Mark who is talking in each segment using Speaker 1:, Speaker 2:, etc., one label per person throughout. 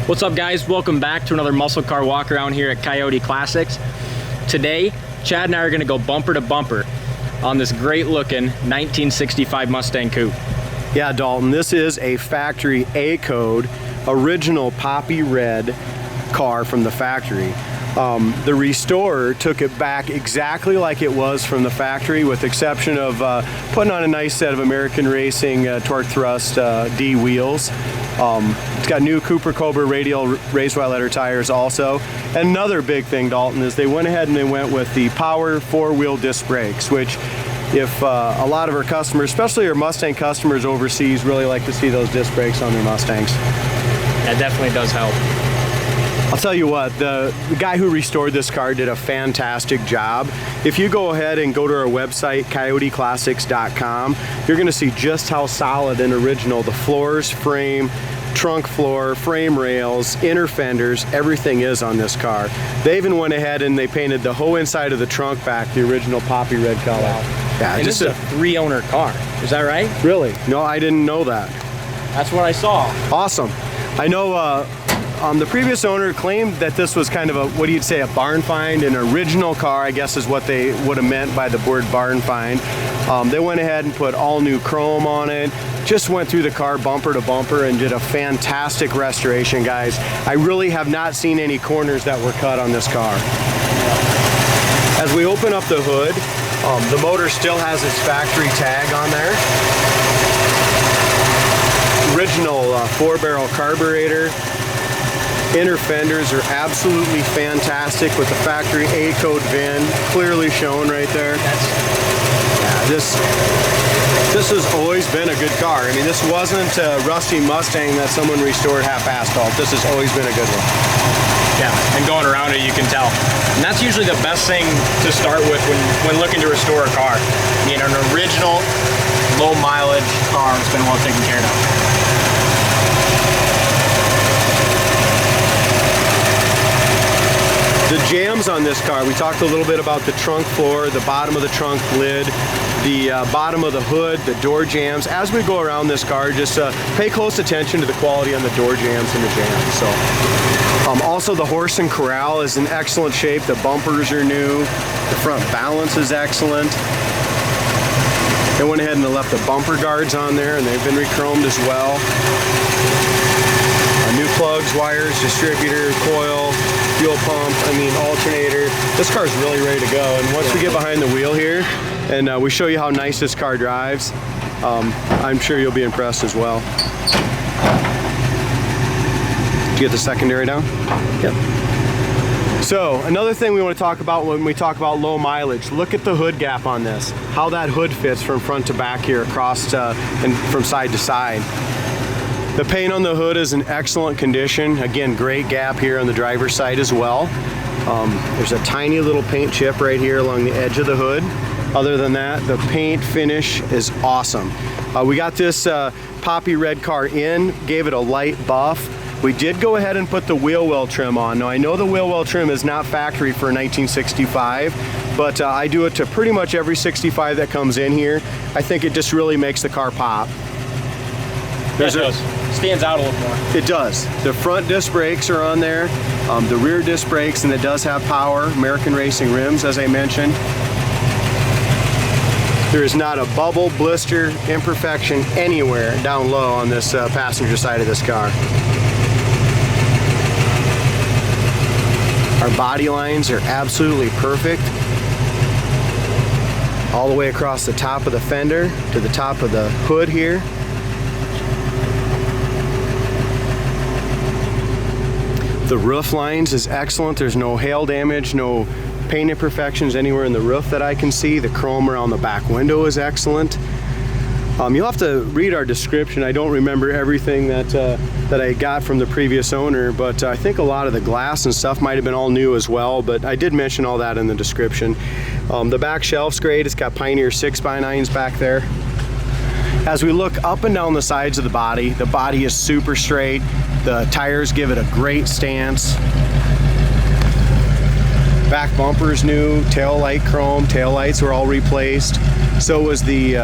Speaker 1: What's up, guys? Welcome back to another muscle car walk around here at Coyote Classics. Today, Chad and I are going to go bumper to bumper on this great looking 1965 Mustang Coupe.
Speaker 2: Yeah, Dalton, this is a factory A code, original poppy red car from the factory. The restorer took it back exactly like it was from the factory, with the exception of putting on a nice set of American Racing torque thrust D wheels. It's got new Cooper Cobra radial raised wide letter tires also. And another big thing, Dalton, is they went ahead and they went with the power four-wheel disc brakes, which if a lot of our customers, especially our Mustang customers overseas, really like to see those disc brakes on their Mustangs.
Speaker 1: That definitely does help.
Speaker 2: I'll tell you what, the guy who restored this car did a fantastic job. If you go ahead and go to our website, coyoteclassics.com, you're going to see just how solid and original the floors, frame, trunk floor, frame rails, inner fenders, everything is on this car. They even went ahead and they painted the whole inside of the trunk back the original poppy red color.
Speaker 1: Wow.
Speaker 2: Yeah,
Speaker 1: and
Speaker 2: just
Speaker 1: this is a three-owner car. Is that right?
Speaker 2: Really? No, I didn't know that.
Speaker 1: That's what I saw.
Speaker 2: Awesome. I know the previous owner claimed that this was kind of a, what do you say, a barn find, an original car, I guess is what they would have meant by the word barn find. They went ahead and put all new chrome on it, just went through the car bumper to bumper and did a fantastic restoration, guys. I really have not seen any corners that were cut on this car. As we open up the hood, the motor still has its factory tag on there. Original 4-barrel carburetor. Inner fenders are absolutely fantastic with the factory A code VIN clearly shown right there. This has always been a good car. I mean, this wasn't a rusty Mustang that someone restored half-assed. This has always been a good one.
Speaker 1: Yeah, and going around it, you can tell. And that's usually the best thing to start with when looking to restore a car. I mean, an original, low mileage car that's been well taken care of.
Speaker 2: The jams on this car, we talked a little bit about the trunk floor, the bottom of the trunk lid, the bottom of the hood, the door jams. As we go around this car, just pay close attention to the quality on the door jams and the jams. So, also the horse and corral is in excellent shape. The bumpers are new. The front balance is excellent. They went ahead and they left the bumper guards on there, and they've been re-chromed as well. New plugs, wires, distributor, coil, fuel pump, alternator. This car's really ready to go. And once we get behind the wheel here and we show you how nice this car drives, I'm sure you'll be impressed as well. Did you get the secondary down? Yep. So another thing we want to talk about when we talk about low mileage, look at the hood gap on this, how that hood fits from front to back here across and from side to side. The paint on the hood is in excellent condition. Again, great gap here on the driver's side as well. There's a tiny little paint chip right here along the edge of the hood. Other than that, the paint finish is awesome. We got this poppy red car in, gave it a light buff. We did go ahead and put the wheel well trim on. Now, I know the wheel well trim is not factory for 1965, but I do it to pretty much every 65 that comes in here. I think it just really makes the car pop.
Speaker 1: It does. Stands out a little more.
Speaker 2: It does. The front disc brakes are on there, the rear disc brakes, and it does have power, American Racing rims, as I mentioned. There is not a bubble, blister, imperfection anywhere down low on this passenger side of this car. Our body lines are absolutely perfect. All the way across the top of the fender to the top of the hood here. The roof lines is excellent. There's no hail damage, no paint imperfections anywhere in the roof that I can see. The chrome around the back window is excellent. You'll have to read our description. I don't remember everything that I got from the previous owner, but I think a lot of the glass and stuff might have been all new as well, but I did mention all that in the description. The back shelf's great. It's got Pioneer 6x9s back there. As we look up and down the sides of the body is super straight. The tires give it a great stance. Back bumper is new, tail light chrome, tail lights were all replaced. So was the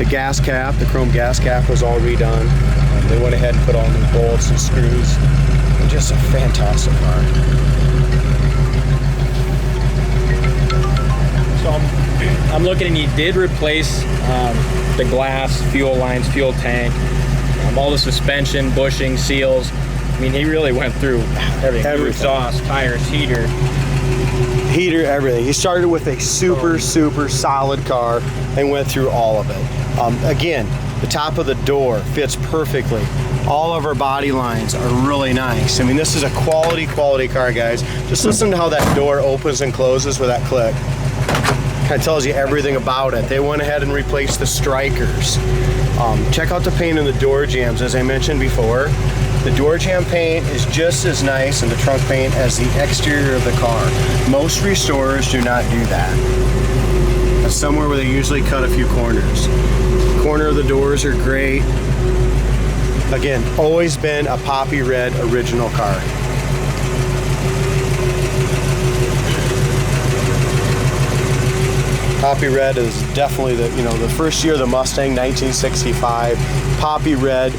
Speaker 2: gas cap, the chrome gas cap was all redone. They went ahead and put all new bolts and screws. Just a fantastic car.
Speaker 1: So I'm looking, and he did replace the glass, fuel lines, fuel tank, all the suspension, bushing, seals. I mean, he really went through everything. New exhaust, tires, heater,
Speaker 2: everything. He started with a super solid car and went through all of it. Again, the top of the door fits perfectly. All of our body lines are really nice. I mean, this is a quality car, guys. Just listen to how that door opens and closes with that click. Kind of tells you everything about it. They went ahead and replaced the strikers. Check out the paint in the door jambs. As I mentioned before, the door jamb paint is just as nice in the trunk paint as the exterior of the car. Most restorers do not do that. That's somewhere where they usually cut a few corners. Corner of the doors are great. Again, always been a poppy red original car. Poppy red is definitely the first year of the Mustang, 1965. Poppy red,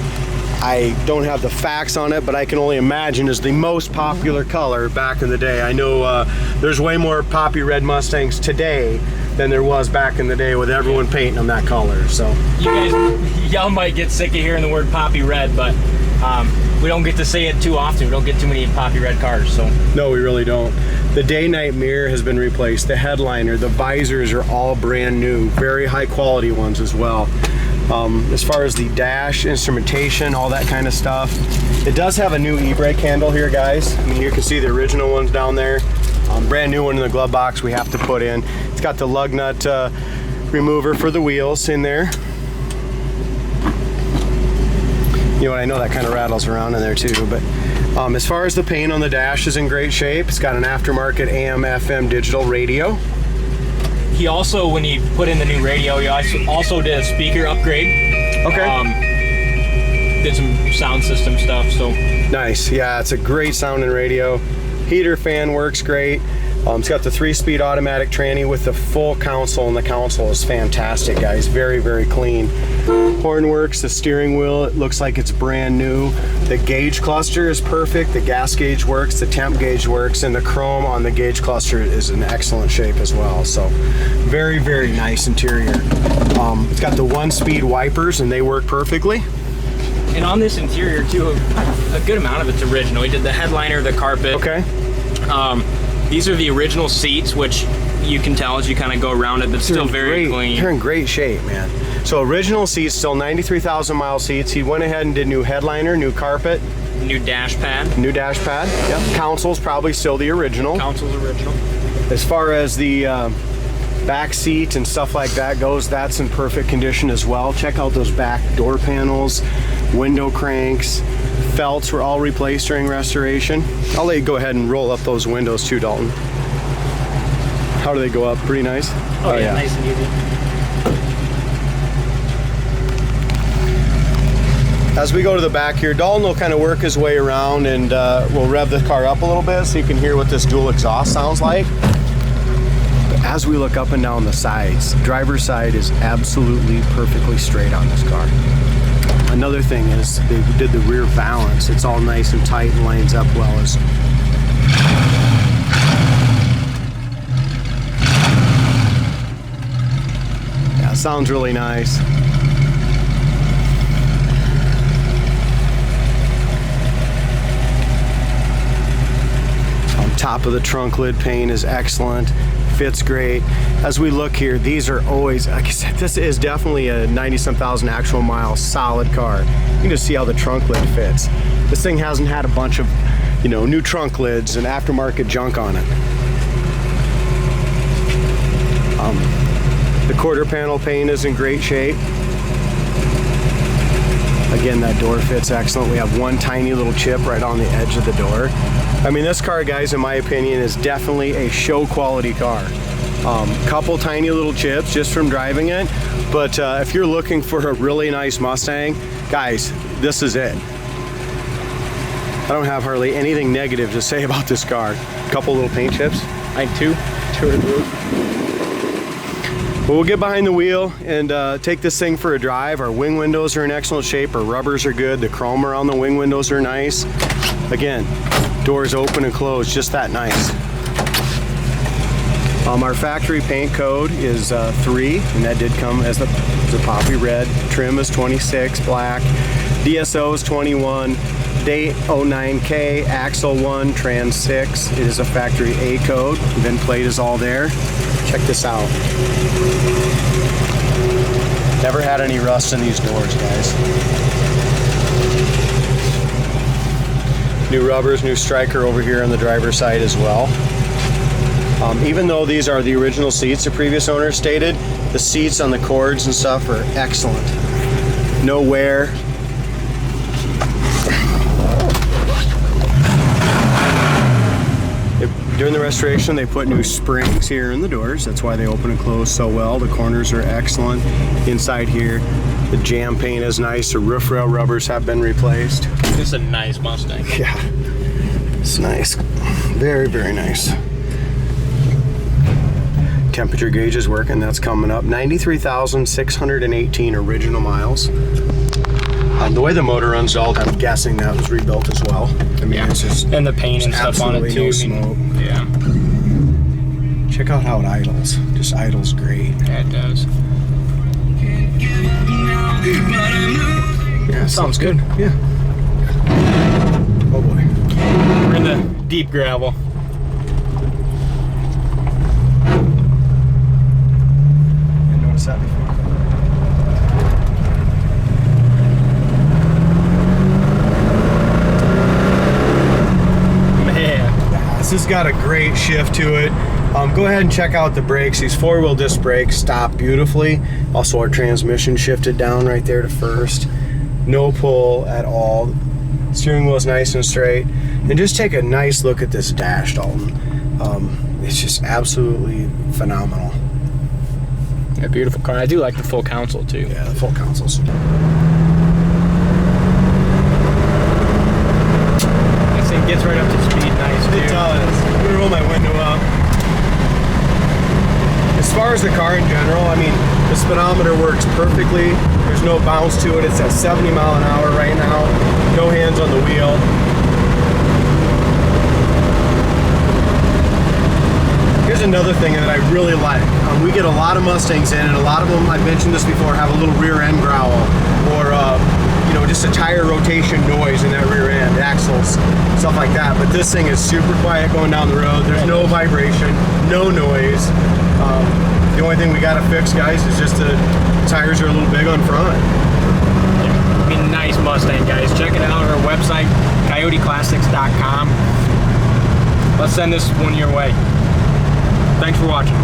Speaker 2: I don't have the facts on it, but I can only imagine is the most popular color back in the day. I know there's way more poppy red Mustangs today than there was back in the day with everyone painting them that color. So
Speaker 1: y'all might get sick of hearing the word poppy red, but we don't get to say it too often. We don't get too many poppy red cars. So
Speaker 2: no, we really don't. The day-night mirror has been replaced. The headliner, the visors are all brand new, very high quality ones as well. As far as the dash, instrumentation, all that kind of stuff, it does have a new e-brake handle here, guys. I mean, you can see the original ones down there. Brand new one in the glove box we have to put in. It's got the lug nut remover for the wheels in there. You know what, I know that kind of rattles around in there too, but as far as the paint on the dash is in great shape. It's got an aftermarket AM, FM digital radio.
Speaker 1: He also, when he put in the new radio, he also did a speaker upgrade.
Speaker 2: Okay.
Speaker 1: Did some sound system stuff, so.
Speaker 2: Nice, yeah, it's a great sounding radio. Heater fan works great. It's got the 3-speed automatic tranny with the full console, and the console is fantastic, guys. Very, very clean. Horn works, the steering wheel, it looks like it's brand new. The gauge cluster is perfect, the gas gauge works, the temp gauge works, and the chrome on the gauge cluster is in excellent shape as well. So very, very nice interior. It's got the 1-speed wipers, and they work perfectly.
Speaker 1: And on this interior too, a good amount of it's original. We did the headliner, the carpet.
Speaker 2: Okay.
Speaker 1: These are the original seats, which you can tell as you kind of go around it, but still very clean.
Speaker 2: They're in great shape, man. So original seats, still 93,000 mile seats. He went ahead and did new headliner, new carpet.
Speaker 1: New dash pad.
Speaker 2: New dash pad, yep. Console's probably still the original.
Speaker 1: Console's original.
Speaker 2: As far as the back seat and stuff like that goes, that's in perfect condition as well. Check out those back door panels, window cranks. Felts were all replaced during restoration. I'll let you go ahead and roll up those windows too, Dalton. How do they go up? Pretty nice?
Speaker 1: Oh yeah, nice and easy.
Speaker 2: As we go to the back here, Dalton will kind of work his way around, and we'll rev the car up a little bit so you can hear what this dual exhaust sounds like. But as we look up and down the sides, driver's side is absolutely perfectly straight on this car. Another thing is they did the rear valance. It's all nice and tight and lines up well. Yeah, sounds really nice. On top of the trunk lid paint is excellent. Fits great. As we look here, these are always, like I said, this is definitely a 90-some thousand actual mile solid car. You can just see how the trunk lid fits. This thing hasn't had a bunch of, new trunk lids and aftermarket junk on it. The quarter panel paint is in great shape. Again, that door fits excellent. We have one tiny little chip right on the edge of the door. I mean, this car, guys, in my opinion, is definitely a show quality car. Couple tiny little chips just from driving it, but if you're looking for a really nice Mustang, guys, this is it. I don't have hardly anything negative to say about this car. Couple little paint chips.
Speaker 1: I had two or three.
Speaker 2: But we'll get behind the wheel and take this thing for a drive. Our wing windows are in excellent shape. Our rubbers are good. The chrome around the wing windows are nice. Again, doors open and close, just that nice. Our factory paint code is 3, and that did come as the poppy red. Trim is 26, black. DSO is 21. Date 09K, axle 1, trans 6. It is a factory A code. VIN plate is all there. Check this out. Never had any rust in these doors, guys. New rubbers, new striker over here on the driver's side as well. Even though these are the original seats the previous owner stated, the seats on the cords and stuff are excellent. No wear. During the restoration, they put new springs here in the doors. That's why they open and close so well. The corners are excellent. Inside here, the jam paint is nice. The roof rail rubbers have been replaced.
Speaker 1: This is a nice Mustang.
Speaker 2: Yeah, it's nice. Very, very nice. Temperature gauge is working. That's coming up. 93,618 original miles. The way the motor runs, I'm guessing that was rebuilt as well. I mean,
Speaker 1: yeah.
Speaker 2: It's just
Speaker 1: and the paint and stuff on it too.
Speaker 2: No smoke.
Speaker 1: Yeah.
Speaker 2: Check out how it idles. Just idles great.
Speaker 1: Yeah, it does.
Speaker 2: Yeah,
Speaker 1: sounds good.
Speaker 2: Yeah. Oh boy.
Speaker 1: We're in the deep gravel.
Speaker 2: Didn't notice that before. This has got a great shift to it. Go ahead and check out the brakes. These 4-wheel disc brakes stop beautifully. Also, our transmission shifted down right there to first. No pull at all. Steering wheel is nice and straight. And just take a nice look at this dash, Dalton. It's just absolutely phenomenal.
Speaker 1: Yeah, beautiful car. I do like the full console too.
Speaker 2: Yeah, the full console's
Speaker 1: gets right up to speed nice too.
Speaker 2: It does. I'm gonna roll my window up. As far as the car in general, I mean, the speedometer works perfectly. There's no bounce to it. It's at 70 mile an hour right now. No hands on the wheel. Here's another thing that I really like. We get a lot of Mustangs in, and a lot of them, I've mentioned this before, have a little rear end growl or you know, just a tire rotation noise in that rear end, axles, stuff like that. But this thing is super quiet going down the road. There's no vibration, no noise. The only thing we got to fix, guys, is just the tires are a little big on front.
Speaker 1: Yeah, I mean, nice Mustang, guys. Check it out on our website, coyoteclassics.com. Let's send this one your way. Thanks for watching.